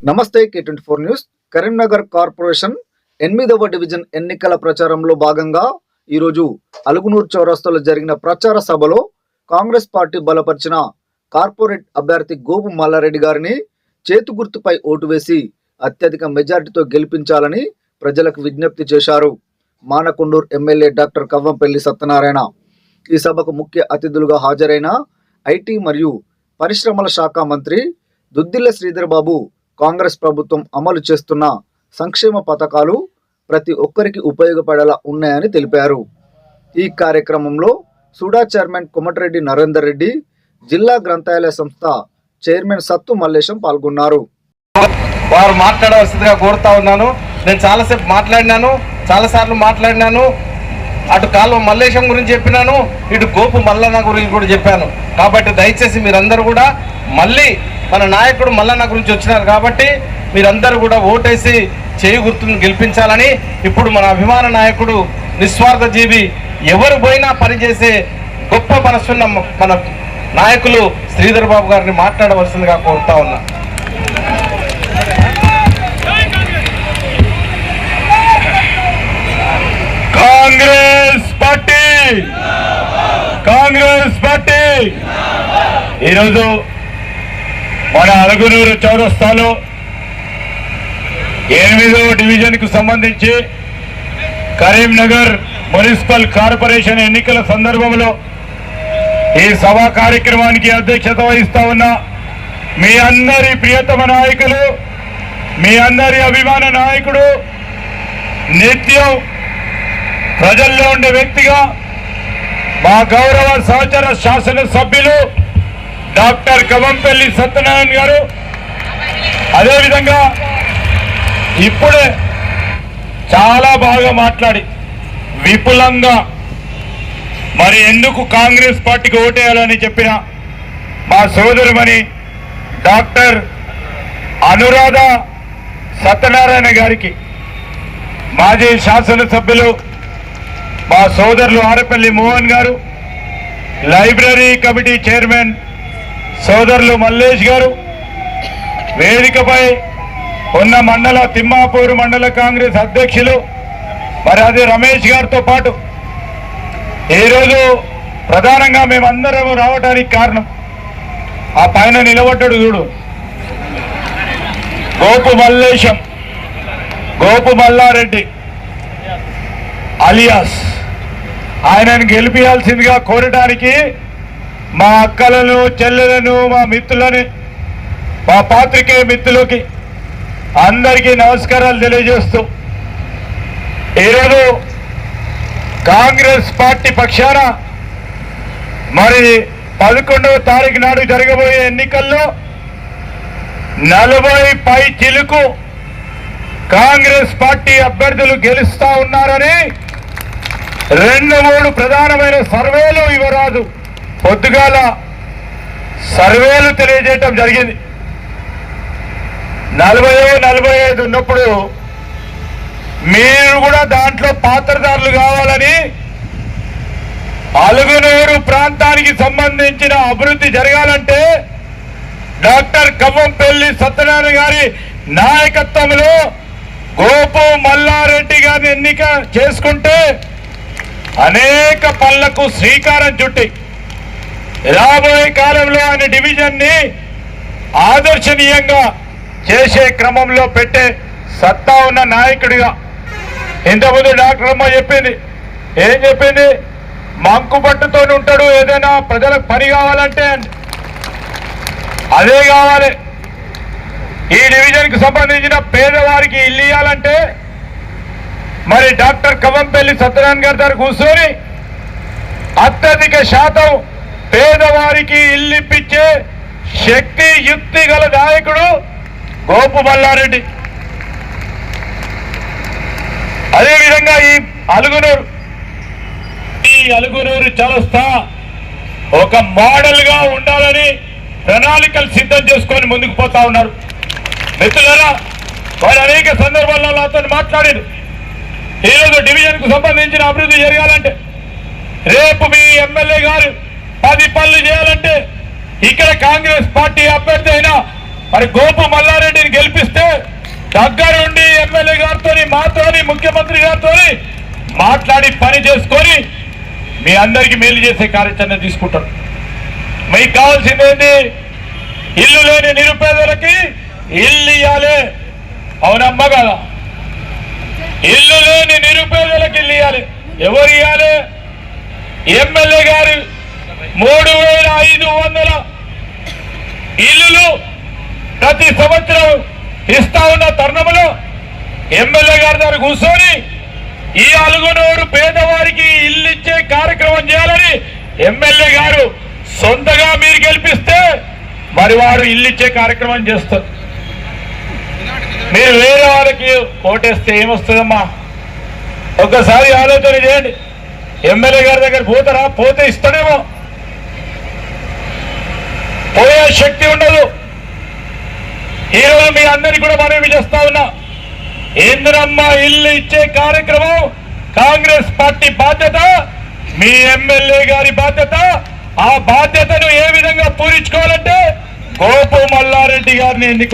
నమస్తే K24 news. Karimnagar corporation 8వ division ఎన్నికల ప్రచారంలో భాగంగా ఈరోజు అలుగునూరు చౌరస్తాలో జరిగిన ప్రచార సభలో కాంగ్రెస్ పార్టీ బలపరిచిన కార్పొరేట్ అభ్యర్థి గోపు మల్లారెడ్డి గారిని చేతు గుర్తుపై ఓటు వేసి అత్యధిక మెజారిటీతో గెలిపించాలని ప్రజలకు విజ్ఞప్తి చేశారు. మానకొండూరు ఎమ్మెల్యే డాక్టర్ కవ్వంపల్లి సత్యనారాయణ ఈ సభకు ముఖ్య అతిథులుగా హాజరైన ఐటీ మరియు పరిశ్రమల శాఖ మంత్రి దుద్దిల్ల శ్రీధర్ బాబు కాంగ్రెస్ ప్రభుత్వం అమలు చేస్తున్న సంక్షేమ పథకాలు ప్రతి ఒక్కరికి ఉపయోగపడేలా ఉన్నాయని తెలిపారు. ఈ కార్యక్రమంలో సూడా చైర్మన్ కోమటిరెడ్డి నరేందర్ రెడ్డి, జిల్లా గ్రంథాలయ సంస్థ చైర్మన్ సత్తు మల్లేశం పాల్గొన్నారు. వారు మాట్లాడవలసిందిగా కోరుతా ఉన్నాను. నేను చాలాసార్లు మాట్లాడినాను. అటు కాలువ మల్లేశం గురించి చెప్పినాను, ఇటు గోపు మల్లన్న గురించి కూడా చెప్పాను. కాబట్టి దయచేసి మీరందరూ కూడా మళ్ళీ మన నాయకుడు మల్లన్న గురించి వచ్చినారు కాబట్టి మీరందరూ కూడా ఓటేసి చేయి గుర్తును గెలిపించాలని, ఇప్పుడు మన అభిమాన నాయకుడు నిస్వార్థ జీవి, ఎవరు పోయినా పనిచేసే గొప్ప మనసున్న మన నాయకులు శ్రీధర్ బాబు గారిని మాట్లాడవలసిందిగా కోరుతా ఉన్నా. కాంగ్రెస్ పార్టీ ఈరోజు మన అలుగునూరు చౌరస్తాలో 8వ డివిజన్కు సంబంధించి కరీంనగర్ మున్సిపల్ కార్పొరేషన్ ఎన్నికల సందర్భంలో ఈ సభా కార్యక్రమానికి అధ్యక్షత వహిస్తా ఉన్న మీ అందరి ప్రియతమ నాయకులు, మీ అందరి అభిమాన నాయకుడు, నిత్యం ప్రజల్లో ఉండే వ్యక్తిగా మా గౌరవ సహచర శాసనసభ్యులు డాక్టర్ కవ్వంపల్లి సత్యనారాయణ గారు, అదేవిధంగా ఇప్పుడే చాలా బాగా మాట్లాడి విపులంగా మరి ఎందుకు కాంగ్రెస్ పార్టీకి ఓటేయాలని చెప్పిన మా సోదరుమణి డాక్టర్ అనురాధ సత్యనారాయణ గారికి, మాజీ శాసనసభ్యులు మా సోదరులు ఆరపల్లి మోహన్ గారు, లైబ్రరీ కమిటీ చైర్మన్ సోదరులు మల్లేష్ గారు, వేదికపై ఉన్న మండల తిమ్మాపూర్ మండల కాంగ్రెస్ అధ్యక్షులు మరి అదే రమేష్ గారితో పాటు ఈరోజు ప్రధానంగా మేమందరం రావడానికి కారణం ఆ పైన నిలబడ్డాడు చూడు, గోపు మల్లారెడ్డి అలియాస్, ఆయనను గెలిపించాల్సిందిగా కోరడానికి మా అక్కలను, చెల్లెలను, మా మిత్రులని, మా పాత్రికేయ మిత్రులకి అందరికీ నమస్కారాలు తెలియజేస్తూ ఈరోజు కాంగ్రెస్ పార్టీ పక్షాన మరి 11వ తారీఖు నాడు జరగబోయే ఎన్నికల్లో 40 పై చిలుకు కాంగ్రెస్ పార్టీ అభ్యర్థులు గెలుస్తా ఉన్నారని 2-3 ప్రధానమైన సర్వేలు ఇవ్వరాదు పొద్దుగాల సర్వేలు తెలియజేయటం జరిగింది. 40-45 ఉన్నప్పుడు మీరు కూడా దాంట్లో పాత్రదారులు కావాలని అలుగునూరు ప్రాంతానికి సంబంధించిన అభివృద్ధి జరగాలంటే డాక్టర్ కవ్వంపల్లి సత్యనారాయణ గారి నాయకత్వంలో గోపు మల్లారెడ్డి గారిని ఎన్నిక చేసుకుంటే అనేక పనులకు శ్రీకారం చుట్టి రాబోయే కాలంలో ఆయన డివిజన్ ని ఆదర్శనీయంగా చేసే క్రమంలో పెట్టే సత్తా ఉన్న నాయకుడిగా, ఇంతకుముందు డాక్టర్ అమ్మ చెప్పింది, ఏం చెప్పింది, మంకుపట్టుతో ఉంటాడు, ఏదైనా ప్రజలకు పని కావాలంటే అదే కావాలి. ఈ డివిజన్ కు సంబంధించిన పేదవారికి ఇల్లు ఇవ్వాలంటే మరి డాక్టర్ కవ్వంపల్లి సత్యనారాయణ గారి దగ్గర కూర్చొని అత్యధిక శాతం పేదవారికి ఇల్లు ఇప్పించే శక్తి, యుక్తి గల నాయకుడు గోపు మల్లారెడ్డి. అదేవిధంగా ఈ అలుగునూరు చౌరస్తా ఒక మోడల్ గా ఉండాలని ప్రణాళికలు సిద్ధం చేసుకొని ముందుకు పోతా ఉన్నారు. మిత్రులారా, వారు అనేక సందర్భాల్లో నాతో మాట్లాడారు. ఈరోజు డివిజన్ కు సంబంధించిన అభివృద్ధి జరగాలంటే, రేపు మీ ఎమ్మెల్యే గారు 10 పనులు చేయాలంటే ఇక్కడ కాంగ్రెస్ పార్టీ అభ్యర్థి అయిన మరి గోపు మల్లారెడ్డిని గెలిపిస్తే దగ్గరుండి ఎమ్మెల్యే గారితో మాతోని ముఖ్యమంత్రి గారితో మాట్లాడి పని చేసుకొని మీ అందరికీ మేలు చేసే కార్యాచరణ తీసుకుంటారు. మీకు కావాల్సింది ఏంటి? ఇల్లు లేని నిరుపేదలకి ఇల్లు ఇవ్వాలి. అవునమ్మా కదా? ఇల్లు లేని నిరుపేదలకి ఇల్లు ఇవ్వాలి. ఎవరు ఇవ్వాలి? ఎమ్మెల్యే గారు 3500 ఇల్లులు ప్రతి సంవత్సరం ఇస్తా ఉన్న తరుణంలో ఎమ్మెల్యే గారి దగ్గర కూర్చొని ఈ అలుగునూరు పేదవారికి ఇల్లు ఇచ్చే కార్యక్రమం చేయాలని ఎమ్మెల్యే గారు సొంతగా మీరు గెలిపిస్తే మరి వారు ఇల్లు ఇచ్చే కార్యక్రమం చేస్తారు. మీరు వేరే వాళ్ళకి ఓటేస్తే ఏమొస్తుందమ్మా? ఒక్కసారి ఆలోచన చేయండి. ఎమ్మెల్యే గారి దగ్గర పోతారా? పోతే ఇస్తాడేమో, పోయే శక్తి ఉండదు. ఈరోజు మీ అందరికీ కూడా మనవి చేస్తా ఉన్నా, ఇందిరమ్మ ఇల్లు ఇచ్చే కార్యక్రమం కాంగ్రెస్ పార్టీ బాధ్యత, మీ ఎమ్మెల్యే గారి బాధ్యత. ఆ బాధ్యతను ఏ విధంగా పూరించుకోవాలంటే గోపు మల్లారెడ్డి గారిని